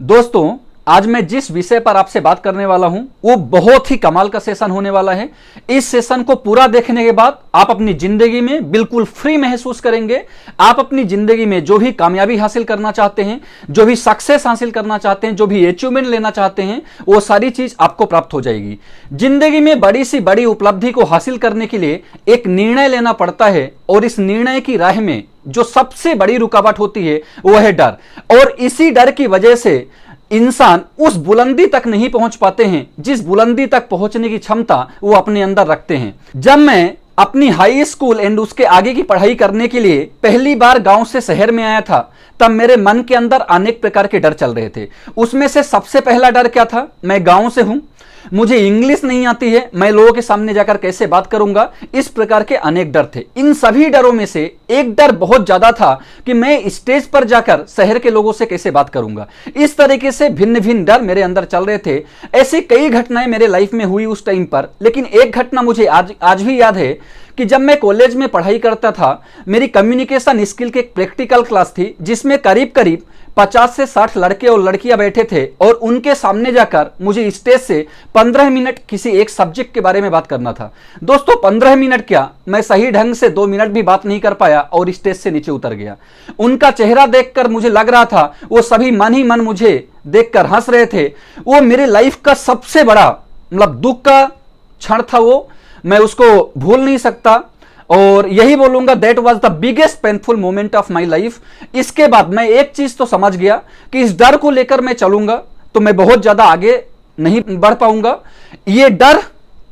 दोस्तों, आज मैं जिस विषय पर आपसे बात करने वाला हूं वो बहुत ही कमाल का सेशन होने वाला है। इस सेशन को पूरा देखने के बाद आप अपनी जिंदगी में बिल्कुल फ्री महसूस करेंगे। आप अपनी जिंदगी में जो भी कामयाबी हासिल करना चाहते हैं, जो भी सक्सेस हासिल करना चाहते हैं, जो भी अचीवमेंट लेना चाहते हैं, वो सारी चीज आपको प्राप्त हो जाएगी। जिंदगी में बड़ी सी बड़ी उपलब्धि को हासिल करने के लिए एक निर्णय लेना पड़ता है और इस निर्णय की राह में जो सबसे बड़ी रुकावट होती है वो है डर। और इसी डर की वजह से इंसान उस बुलंदी तक नहीं पहुंच पाते हैं जिस बुलंदी तक पहुंचने की क्षमता वो अपने अंदर रखते हैं। जब मैं अपनी हाई स्कूल एंड उसके आगे की पढ़ाई करने के लिए पहली बार गांव से शहर में आया था, तब मेरे मन के अंदर अनेक प्रकार के डर चल रहे थे। उसमें से सबसे पहला डर क्या था? मैं गांव से हूं, मुझे इंग्लिश नहीं आती है, मैं लोगों के सामने जाकर कैसे बात करूंगा। इस प्रकार के अनेक डर थे। इन सभी डरों में से एक डर बहुत ज्यादा था कि मैं स्टेज पर जाकर शहर के लोगों से कैसे बात करूंगा। इस तरीके से भिन्न भिन्न डर मेरे अंदर चल रहे थे। ऐसी कई घटनाएं मेरे लाइफ में हुई उस टाइम पर, लेकिन एक घटना मुझे आज भी याद है कि जब मैं कॉलेज में पढ़ाई करता था, मेरी कम्युनिकेशन स्किल की एक प्रैक्टिकल क्लास थी जिसमें करीब करीब 50 से 60 लड़के और लड़कियां बैठे थे और उनके सामने जाकर मुझे स्टेज से 15 मिनट किसी एक सब्जेक्ट के बारे में बात करना था। दोस्तों, 15 मिनट क्या, मैं सही ढंग से 2 मिनट भी बात नहीं कर पाया और स्टेज से नीचे उतर गया। उनका चेहरा देखकर मुझे लग रहा था वो सभी मन ही मन मुझे देखकर हंस रहे थे। वो मेरे लाइफ का सबसे बड़ा दुख का क्षण था, वो मैं उसको भूल नहीं सकता और यही बोलूंगा that was the biggest painful moment of my life. इसके बाद मैं एक चीज तो समझ गया कि इस डर को लेकर मैं चलूंगा तो मैं बहुत ज्यादा आगे नहीं बढ़ पाऊंगा, ये डर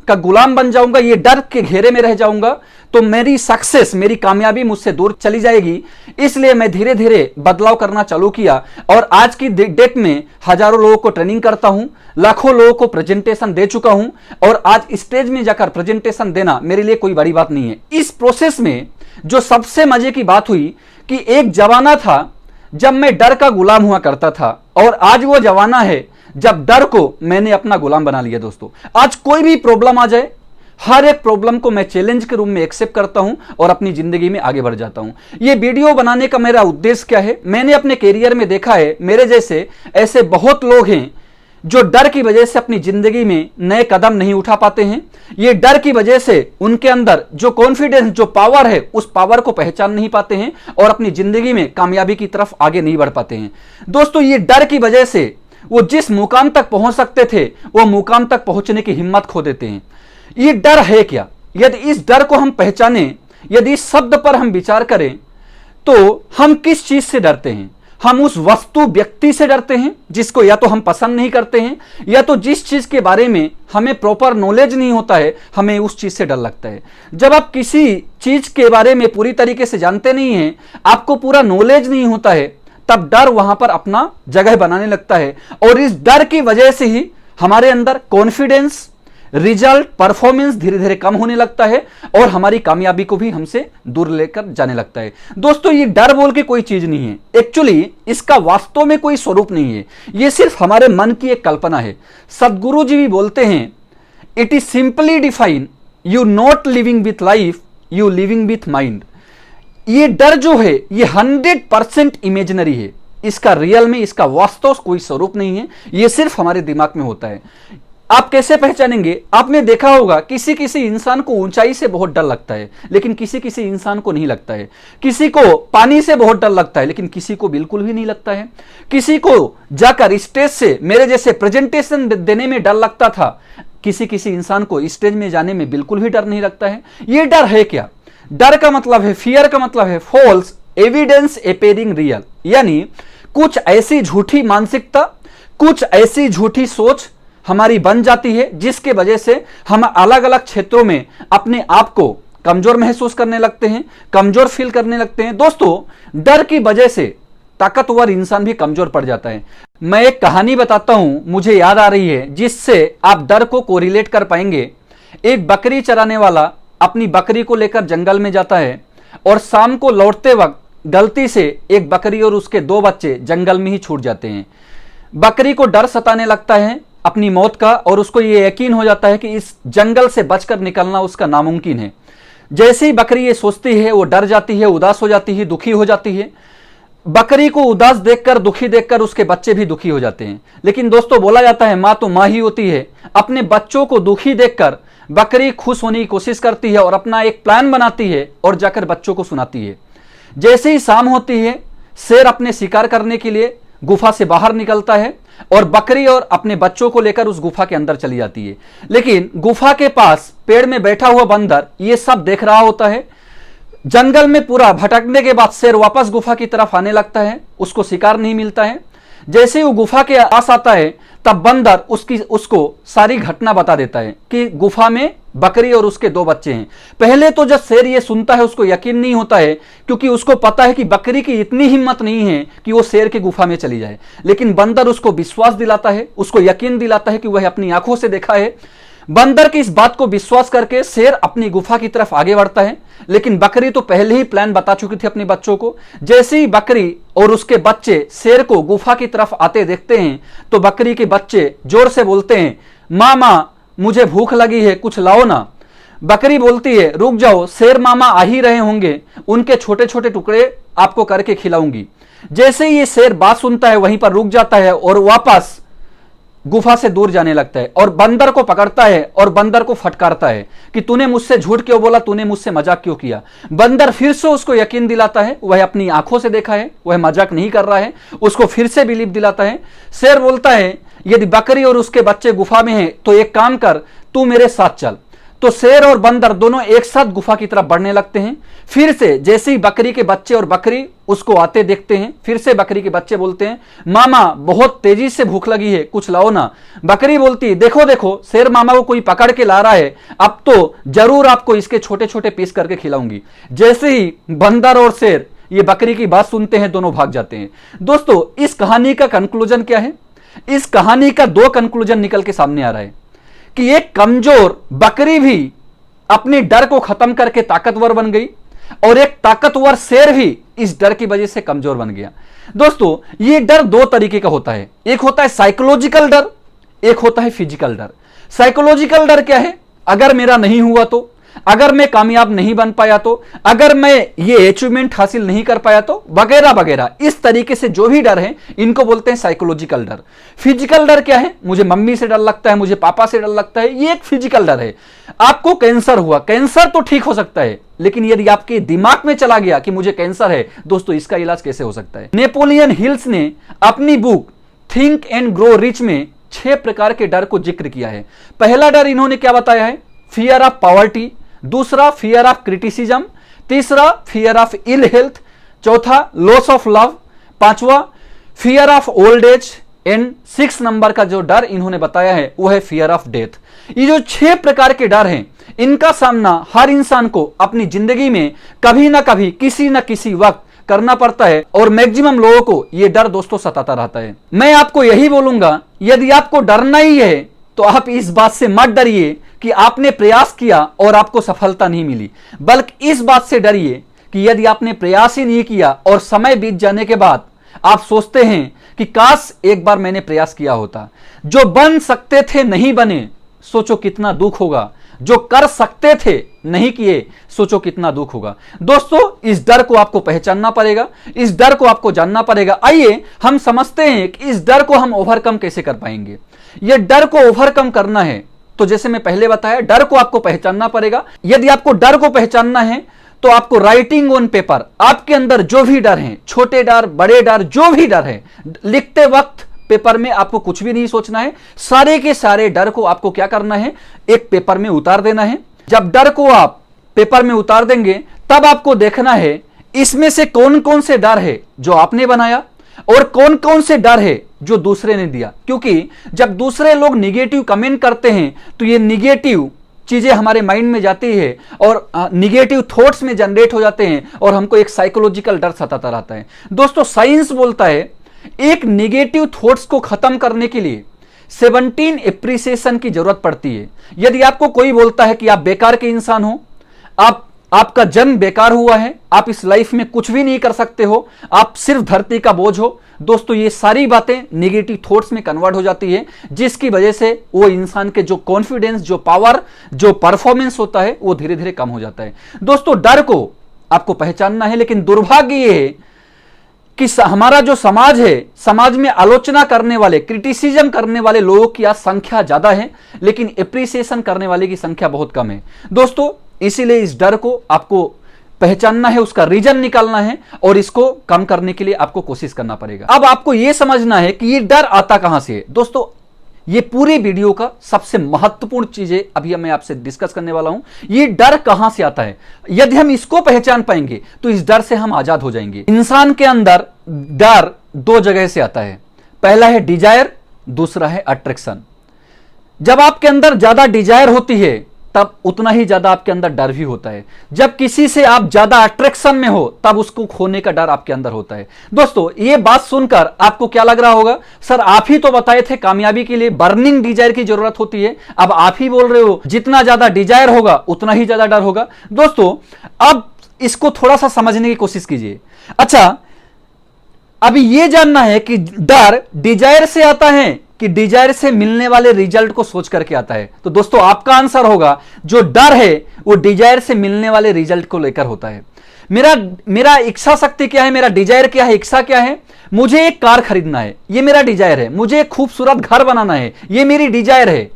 का गुलाम बन जाऊंगा, ये डर के घेरे में रह जाऊंगा तो मेरी सक्सेस, मेरी कामयाबी मुझसे दूर चली जाएगी। इसलिए मैं धीरे धीरे बदलाव करना चालू किया और आज की डेट में हजारों लोगों को ट्रेनिंग करता हूं, लाखों लोगों को प्रेजेंटेशन दे चुका हूं और आज स्टेज में जाकर प्रेजेंटेशन देना मेरे लिए कोई बड़ी बात नहीं है। इस प्रोसेस में जो सबसे मजे की बात हुई कि एक जमाना था जब मैं डर का गुलाम हुआ करता था और आज वो जमाना है जब डर को मैंने अपना गुलाम बना लिया। दोस्तों, आज कोई भी प्रॉब्लम आ जाए, हर एक प्रॉब्लम को मैं चैलेंज के रूप में एक्सेप्ट करता हूं और अपनी जिंदगी में आगे बढ़ जाता हूं। यह वीडियो बनाने का मेरा उद्देश्य क्या है? मैंने अपने कैरियर में देखा है मेरे जैसे ऐसे बहुत लोग हैं जो डर की वजह से अपनी जिंदगी में नए कदम नहीं उठा पाते हैं। ये डर की वजह से उनके अंदर जो कॉन्फिडेंस, जो पावर है, उस पावर को पहचान नहीं पाते हैं और अपनी जिंदगी में कामयाबी की तरफ आगे नहीं बढ़ पाते हैं। दोस्तों, ये डर की वजह से वो जिस मुकाम तक पहुंच सकते थे वो मुकाम तक पहुंचने की हिम्मत खो देते हैं। ये डर है क्या? यदि इस डर को हम पहचाने, यदि इस शब्द पर हम विचार करें तो हम किस चीज से डरते हैं? हम उस वस्तु, व्यक्ति से डरते हैं जिसको या तो हम पसंद नहीं करते हैं, या तो जिस चीज के बारे में हमें प्रॉपर नॉलेज नहीं होता है, हमें उस चीज से डर लगता है। जब आप किसी चीज के बारे में पूरी तरीके से जानते नहीं हैं, आपको पूरा नॉलेज नहीं होता है, तब डर वहां पर अपना जगह बनाने लगता है और इस डर की वजह से ही हमारे अंदर कॉन्फिडेंस, रिजल्ट, परफॉर्मेंस धीरे धीरे कम होने लगता है और हमारी कामयाबी को भी हमसे दूर लेकर जाने लगता है। दोस्तों, ये डर बोल के कोई चीज नहीं है। एक्चुअली इसका वास्तव में कोई स्वरूप नहीं है, ये सिर्फ हमारे मन की एक कल्पना है। सदगुरु जी भी बोलते हैं, it is simply define you not living with life, you living with mind. ये डर जो है ये 100% इमेजिनरी है। इसका रियल में, इसका वास्तव कोई स्वरूप नहीं है, ये सिर्फ हमारे दिमाग में होता है। आप कैसे पहचानेंगे? आपने देखा होगा किसी किसी इंसान को ऊंचाई से बहुत डर लगता है लेकिन किसी किसी इंसान को नहीं लगता है। किसी को पानी से बहुत डर लगता है लेकिन किसी को बिल्कुल भी नहीं लगता है। किसी को जाकर स्टेज से मेरे जैसे प्रेजेंटेशन देने में डर लगता था, किसी किसी इंसान को स्टेज में जाने में बिल्कुल भी डर नहीं लगता है। ये डर है क्या? डर का मतलब है, फियर का मतलब है फॉल्स एविडेंस अपेयरिंग रियल, यानी कुछ ऐसी झूठी मानसिकता, कुछ ऐसी झूठी सोच हमारी बन जाती है जिसके वजह से हम अलग अलग क्षेत्रों में अपने आप को कमजोर महसूस करने लगते हैं, कमजोर फील करने लगते हैं। दोस्तों, डर की वजह से ताकतवर इंसान भी कमजोर पड़ जाता है। मैं एक कहानी बताता हूं, मुझे याद आ रही है, जिससे आप डर को कोरिलेट कर पाएंगे। एक बकरी चराने वाला अपनी बकरी को लेकर जंगल में जाता है और शाम को लौटते वक्त गलती से एक बकरी और उसके 2 बच्चे जंगल में ही छूट जाते हैं। बकरी को डर सताने लगता है अपनी मौत का और उसको ये यकीन हो जाता है कि इस जंगल से बचकर निकलना उसका नामुमकिन है। जैसे ही बकरी ये सोचती है वो डर जाती है, उदास हो जाती है, दुखी हो जाती है। बकरी को उदास देखकर, दुखी देखकर उसके बच्चे भी दुखी हो जाते हैं। लेकिन दोस्तों बोला जाता है मां तो मां ही होती है। अपने बच्चों को दुखी देखकर बकरी खुश होने की कोशिश करती है और अपना एक प्लान बनाती है और जाकर बच्चों को सुनाती है। जैसे ही शाम होती है, शेर अपने शिकार करने के लिए गुफा से बाहर निकलता है और बकरी और अपने बच्चों को लेकर उस गुफा के अंदर चली जाती है। लेकिन गुफा के पास पेड़ में बैठा हुआ बंदर ये सब देख रहा होता है। जंगल में पूरा भटकने के बाद शेर वापस गुफा की तरफ आने लगता है, उसको शिकार नहीं मिलता है। जैसे ही वो गुफा के पास आता है तब बंदर उसको सारी घटना बता देता है कि गुफा में बकरी और उसके 2 बच्चे हैं। पहले तो जब शेर ये सुनता है उसको यकीन नहीं होता है, क्योंकि उसको पता है कि बकरी की इतनी हिम्मत नहीं है कि वो शेर की गुफा में चली जाए। लेकिन बंदर उसको विश्वास दिलाता है, उसको यकीन दिलाता है कि वह अपनी आंखों से देखा है। बंदर की इस बात को विश्वास करके शेर अपनी गुफा की तरफ आगे बढ़ता है। लेकिन बकरी तो पहले ही प्लान बता चुकी थी अपने बच्चों को। जैसे ही बकरी और उसके बच्चे शेर को गुफा की तरफ आते देखते हैं तो बकरी के बच्चे जोर से बोलते हैं, मामा मुझे भूख लगी है, कुछ लाओ ना। बकरी बोलती है, रुक जाओ, शेर मामा आ ही रहे होंगे, उनके छोटे छोटे टुकड़े आपको करके खिलाऊंगी। जैसे ही ये शेर बात सुनता है वहीं पर रुक जाता है और वापस गुफा से दूर जाने लगता है और बंदर को पकड़ता है और बंदर को फटकारता है कि तूने मुझसे झूठ क्यों बोला, तूने मुझसे मजाक क्यों किया। बंदर फिर से उसको यकीन दिलाता है, वह अपनी आंखों से देखा है, वह मजाक नहीं कर रहा है, उसको फिर से बिलीव दिलाता है। शेर बोलता है, यदि बकरी और उसके बच्चे गुफा में हैं तो एक काम कर, तू मेरे साथ चल। तो शेर और बंदर दोनों एक साथ गुफा की तरफ बढ़ने लगते हैं। फिर से जैसे ही बकरी के बच्चे और बकरी उसको आते देखते हैं, फिर से बकरी के बच्चे बोलते हैं, मामा बहुत तेजी से भूख लगी है, कुछ लाओ ना। बकरी बोलती, देखो देखो, शेर मामा को कोई पकड़ के ला रहा है, अब तो जरूर आपको इसके छोटे छोटे पीस करके खिलाऊंगी। जैसे ही बंदर और शेर ये बकरी की बात सुनते हैं, दोनों भाग जाते हैं। दोस्तों इस कहानी का कंक्लूजन क्या है? इस कहानी का 2 कंक्लूजन निकल के सामने आ रहा है कि एक कमजोर बकरी भी अपने डर को खत्म करके ताकतवर बन गई और एक ताकतवर शेर भी इस डर की वजह से कमजोर बन गया। दोस्तों ये डर 2 तरीके का होता है, एक होता है साइकोलॉजिकल डर, एक होता है फिजिकल डर। साइकोलॉजिकल डर क्या है? अगर मेरा नहीं हुआ तो, अगर मैं कामयाब नहीं बन पाया तो, अगर मैं ये अचीवमेंट हासिल नहीं कर पाया तो, वगैरह वगैरह। इस तरीके से जो भी डर है इनको बोलते हैं साइकोलॉजिकल डर। फिजिकल डर क्या है? मुझे मम्मी से डर लगता है, मुझे पापा से डर लगता है, ये एक फिजिकल डर है। आपको कैंसर हुआ, कैंसर तो ठीक हो सकता है, लेकिन यदि आपके दिमाग में चला गया कि मुझे कैंसर है, दोस्तों इसका इलाज कैसे हो सकता है? नेपोलियन हिल्स ने अपनी book think and grow rich में 6 प्रकार के डर को जिक्र किया है। पहला डर इन्होंने क्या बताया है? फियर ऑफ पॉवर्टी, दूसरा फियर ऑफ क्रिटिसिज्म, तीसरा फियर ऑफ इल हेल्थ, चौथा लॉस ऑफ लव, पांचवा fear of old age and 6 number का जो डर इन्होंने बताया है वो है फियर ऑफ डेथ। ये जो 6 प्रकार के डर हैं इनका सामना हर इंसान को अपनी जिंदगी में कभी ना कभी किसी ना किसी वक्त करना पड़ता है और मैक्सिमम लोगों को यह डर दोस्तों सताता रहता है। मैं आपको यही बोलूंगा, यदि आपको डरना ही है तो आप इस बात से मत डरिए कि आपने प्रयास किया और आपको सफलता नहीं मिली, बल्कि इस बात से डरिए कि यदि आपने प्रयास ही नहीं किया और समय बीत जाने के बाद आप सोचते हैं कि काश एक बार मैंने प्रयास किया होता। जो बन सकते थे नहीं बने, सोचो कितना दुख होगा। जो कर सकते थे नहीं किए, सोचो कितना दुख होगा। दोस्तों इस डर को आपको पहचानना पड़ेगा, इस डर को आपको जानना पड़ेगा। आइए हम समझते हैं कि इस डर को हम ओवरकम कैसे कर पाएंगे। यह डर को ओवरकम करना है तो जैसे मैं पहले बताया, डर को आपको पहचानना पड़ेगा। यदि आपको डर को पहचानना है तो आपको राइटिंग ऑन पेपर, आपके अंदर जो भी डर हैं, छोटे डर बड़े डर जो भी डर है, लिखते वक्त पेपर में आपको कुछ भी नहीं सोचना है, सारे के सारे डर को आपको क्या करना है, एक पेपर में उतार देना है। जब डर को आप पेपर में उतार देंगे तब आपको देखना है इसमें से कौन कौन से डर है जो आपने बनाया और कौन कौन से डर है जो दूसरे ने दिया। क्योंकि जब दूसरे लोग निगेटिव कमेंट करते हैं तो ये निगेटिव चीजें हमारे माइंड में जाती है और निगेटिव थॉट्स में जनरेट हो जाते हैं और हमको एक साइकोलॉजिकल डर सताता रहता है। दोस्तों साइंस बोलता है एक निगेटिव थॉट्स को खत्म करने के लिए 17 एप्रिसिएशन की जरूरत पड़ती है। यदि आपको कोई बोलता है कि आप बेकार के इंसान हो, आपका जन्म बेकार हुआ है, आप इस लाइफ में कुछ भी नहीं कर सकते हो, आप सिर्फ धरती का बोझ हो, दोस्तों ये सारी बातें निगेटिव थॉट्स में कन्वर्ट हो जाती है, जिसकी वजह से वो इंसान के जो कॉन्फिडेंस, जो पावर, जो परफॉर्मेंस होता है वो धीरे धीरे कम हो जाता है। दोस्तों डर को आपको पहचानना है, लेकिन दुर्भाग्य ये है कि हमारा जो समाज है, समाज में आलोचना करने वाले, क्रिटिसिज्म करने वाले लोगों की आज संख्या ज्यादा है, लेकिन एप्रिसिएशन करने वाले की संख्या बहुत कम है दोस्तों। इसीलिए इस डर को आपको पहचानना है, उसका रीजन निकालना है और इसको कम करने के लिए आपको कोशिश करना पड़ेगा। अब आपको यह समझना है कि ये डर आता कहां से है दोस्तों। ये पूरे वीडियो का सबसे महत्वपूर्ण चीजें अभी मैं आपसे डिस्कस करने वाला हूं। ये डर कहां से आता है, यदि हम इसको पहचान पाएंगे तो इस डर से हम आजाद हो जाएंगे। इंसान के अंदर डर दो जगह से आता है, पहला है डिजायर, दूसरा है अट्रैक्शन। जब आपके अंदर ज्यादा डिजायर होती है तब उतना ही ज्यादा आपके अंदर डर भी होता है। जब किसी से आप ज्यादा अट्रैक्शन में हो तब उसको खोने का डर आपके अंदर होता है। दोस्तों ये बात सुनकर आपको क्या लग रहा होगा, सर आप ही तो बताए थे कामयाबी के लिए बर्निंग डिजायर की जरूरत होती है, अब आप ही बोल रहे हो जितना ज्यादा डिजायर होगा उतना ही ज्यादा डर होगा। दोस्तों अब इसको थोड़ा सा समझने की कोशिश कीजिए। अच्छा, अभी यह जानना है कि डर डिजायर से आता है कि डिजायर से मिलने वाले रिजल्ट को सोच करके आता है। तो दोस्तों आपका आंसर होगा जो डर है वो डिजायर से मिलने वाले रिजल्ट को लेकर होता है। मेरा इच्छा शक्ति क्या है, मेरा डिजायर क्या है, इच्छा क्या है, मुझे एक कार खरीदना है, ये मेरा डिजायर है। मुझे एक खूबसूरत घर बनाना है, ये मेरी डिजायर है।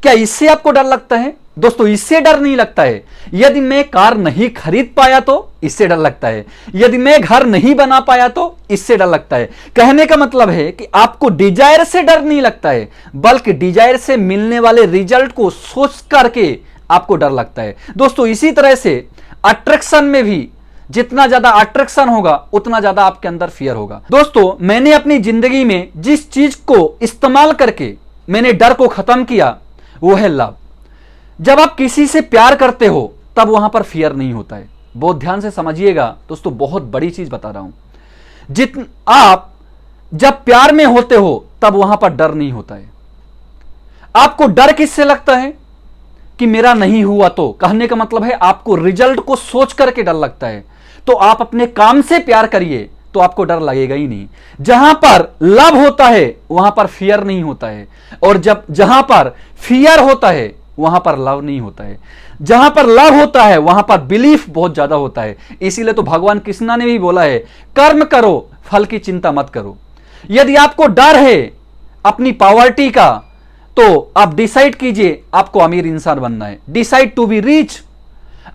क्या इससे आपको डर लगता है दोस्तों? इससे डर नहीं लगता है। यदि मैं कार नहीं खरीद पाया तो इससे डर लगता है, यदि मैं घर नहीं बना पाया तो इससे डर लगता है। कहने का मतलब है कि आपको डिजायर से डर नहीं लगता है, बल्कि डिजायर से मिलने वाले रिजल्ट को सोच करके आपको डर लगता है। दोस्तों इसी तरह से अट्रैक्शन में भी जितना ज्यादा अट्रैक्शन होगा उतना ज्यादा आपके अंदर फियर होगा। दोस्तों मैंने अपनी जिंदगी में जिस चीज को इस्तेमाल करके मैंने डर को खत्म किया वो है लव। जब आप किसी से प्यार करते हो तब वहां पर फियर नहीं होता है। बहुत ध्यान से समझिएगा दोस्तों, बहुत बड़ी चीज बता रहा हूं। आप जब प्यार में होते हो तब वहां पर डर नहीं होता है। आपको डर किससे लगता है कि मेरा नहीं हुआ तो, कहने का मतलब है आपको रिजल्ट को सोच करके डर लगता है। तो आप अपने काम से प्यार करिए तो आपको डर लगेगा ही नहीं। जहां पर लव होता है वहां पर फियर नहीं होता है, और जहां पर फियर होता है वहां पर लव नहीं होता है। जहां पर लव होता है वहां पर बिलीफ बहुत ज्यादा होता है। इसीलिए तो भगवान कृष्णा ने भी बोला है कर्म करो फल की चिंता मत करो। यदि आपको डर है अपनी पॉवर्टी का तो आप डिसाइड कीजिए आपको अमीर इंसान बनना है, डिसाइड टू बी रिच।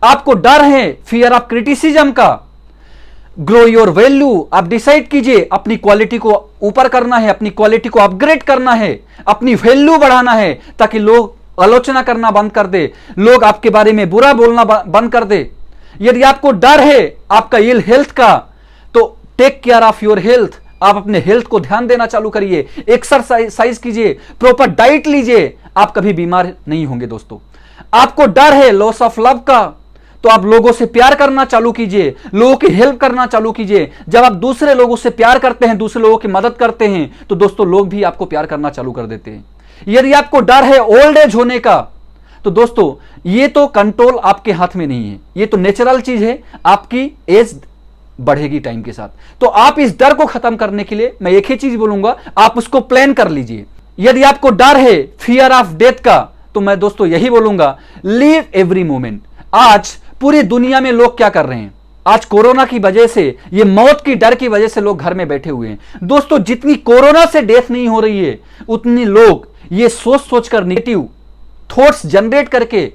आपको डर है फियर ऑफ क्रिटिसिज्म का, ग्रो योर वैल्यू। आप डिसाइड कीजिए अपनी क्वालिटी को ऊपर करना है, अपनी क्वालिटी को अपग्रेड करना है, अपनी वैल्यू बढ़ाना है, ताकि लोग आलोचना करना बंद कर दे, लोग आपके बारे में बुरा बोलना बंद कर दे। यदि आपको डर है आपका इल हेल्थ का तो take care of your health. आप अपने हेल्थ को ध्यान देना चालू करिए, एक्सरसाइज कीजिए, प्रॉपर डाइट लीजिए, आप कभी बीमार नहीं होंगे। दोस्तों आपको डर है लॉस ऑफ लव का तो आप लोगों से प्यार करना चालू कीजिए, लोगों की हेल्प करना चालू कीजिए। जब आप दूसरे लोगों से प्यार करते हैं, दूसरे लोगों की मदद करते हैं तो दोस्तों लोग भी आपको प्यार करना चालू कर देते हैं। यदि आपको डर है ओल्ड एज होने का तो दोस्तों ये तो कंट्रोल आपके हाथ में नहीं है, ये तो नेचुरल चीज है, आपकी एज बढ़ेगी टाइम के साथ। तो आप इस डर को खत्म करने के लिए मैं एक ही चीज बोलूंगा, आप उसको प्लान कर लीजिए। यदि आपको डर है फियर ऑफ डेथ का तो मैं दोस्तों यही बोलूंगा लीव एवरी मोमेंट। आज पूरी दुनिया में लोग क्या कर रहे हैं, आज कोरोना की वजह से, ये मौत की डर की वजह से लोग घर में बैठे हुए हैं। दोस्तों जितनी कोरोना से डेथ नहीं हो रही है उतनी लोग ये सोच सोचकर नेगेटिव थॉट्स जनरेट करके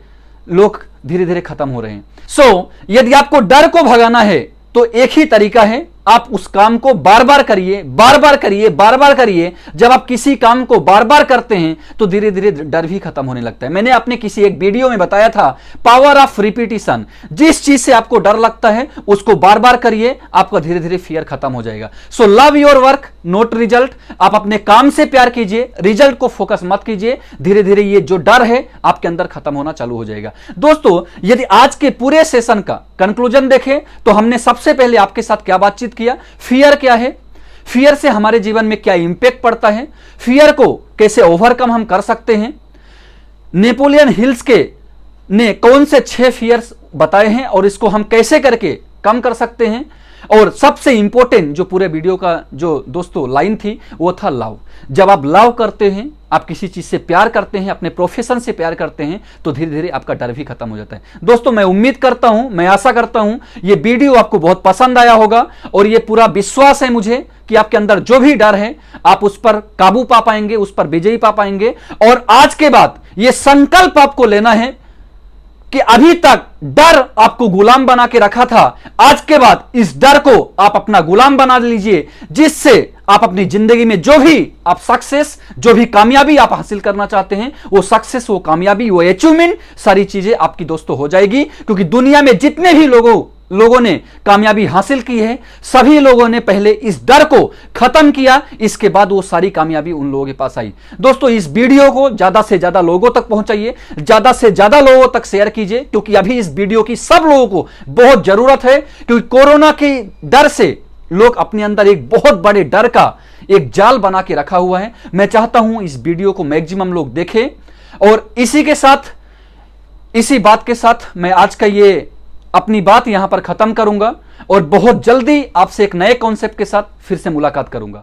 लोग धीरे धीरे खत्म हो रहे हैं। सो यदि आपको डर को भगाना है तो एक ही तरीका है, आप उस काम को बार बार करिए, बार बार करिए, बार बार करिए। जब आप किसी काम को बार बार करते हैं तो धीरे धीरे डर भी खत्म होने लगता है। मैंने अपने किसी एक वीडियो में बताया था पावर ऑफ रिपीटिशन। जिस चीज से आपको डर लगता है उसको बार बार करिए, आपका धीरे धीरे फियर खत्म हो जाएगा। So love your work not result. आप अपने काम से प्यार कीजिए, रिजल्ट को फोकस मत कीजिए। धीरे धीरे ये जो डर है आपके अंदर खत्म होना चालू हो जाएगा। दोस्तों यदि आज के पूरे सेशन का कंक्लूजन देखें तो हमने सबसे पहले आपके साथ क्या बातचीत किया, फियर क्या है, फियर से हमारे जीवन में क्या इंपैक्ट पड़ता है, फियर को कैसे ओवरकम हम कर सकते हैं, नेपोलियन हिल्स के ने कौन से 6 फियर्स बताए हैं और इसको हम कैसे करके कम कर सकते हैं, और सबसे इंपॉर्टेंट जो पूरे वीडियो का जो दोस्तों लाइन थी वो था लव। जब आप लव करते हैं, आप किसी चीज से प्यार करते हैं, अपने प्रोफेशन से प्यार करते हैं, तो धीरे धीरे आपका डर भी खत्म हो जाता है। दोस्तों मैं उम्मीद करता हूं, मैं आशा करता हूं ये वीडियो आपको बहुत पसंद आया होगा और ये पूरा विश्वास है मुझे कि आपके अंदर जो भी डर है आप उस पर काबू पा पाएंगे, उस पर विजयी पा पाएंगे। और आज के बाद ये संकल्प आपको लेना है कि अभी तक डर आपको गुलाम बना के रखा था, आज के बाद इस डर को आप अपना गुलाम बना लीजिए, जिससे आप अपनी जिंदगी में जो भी आप सक्सेस, जो भी कामयाबी आप हासिल करना चाहते हैं, वो सक्सेस, वो कामयाबी, वो अचीवमेंट, सारी चीजें आपकी दोस्तों हो जाएगी। क्योंकि दुनिया में जितने भी लोगों ने कामयाबी हासिल की है, सभी लोगों ने पहले इस डर को खत्म किया, इसके बाद वो सारी कामयाबी उन लोगों के पास आई। दोस्तों इस वीडियो को ज्यादा से ज्यादा लोगों तक पहुंचाइए, ज्यादा से ज्यादा लोगों तक शेयर कीजिए, क्योंकि अभी इस वीडियो की सब लोगों को बहुत जरूरत है। क्योंकि कोरोना के डर से लोग अपने अंदर एक बहुत बड़े डर का एक जाल बना के रखा हुआ है। मैं चाहता हूं इस वीडियो को मैक्सिमम लोग देखें। और इसी के साथ, इसी बात के साथ मैं आज का ये अपनी बात यहां पर खत्म करूंगा और बहुत जल्दी आपसे एक नए कॉन्सेप्ट के साथ फिर से मुलाकात करूंगा।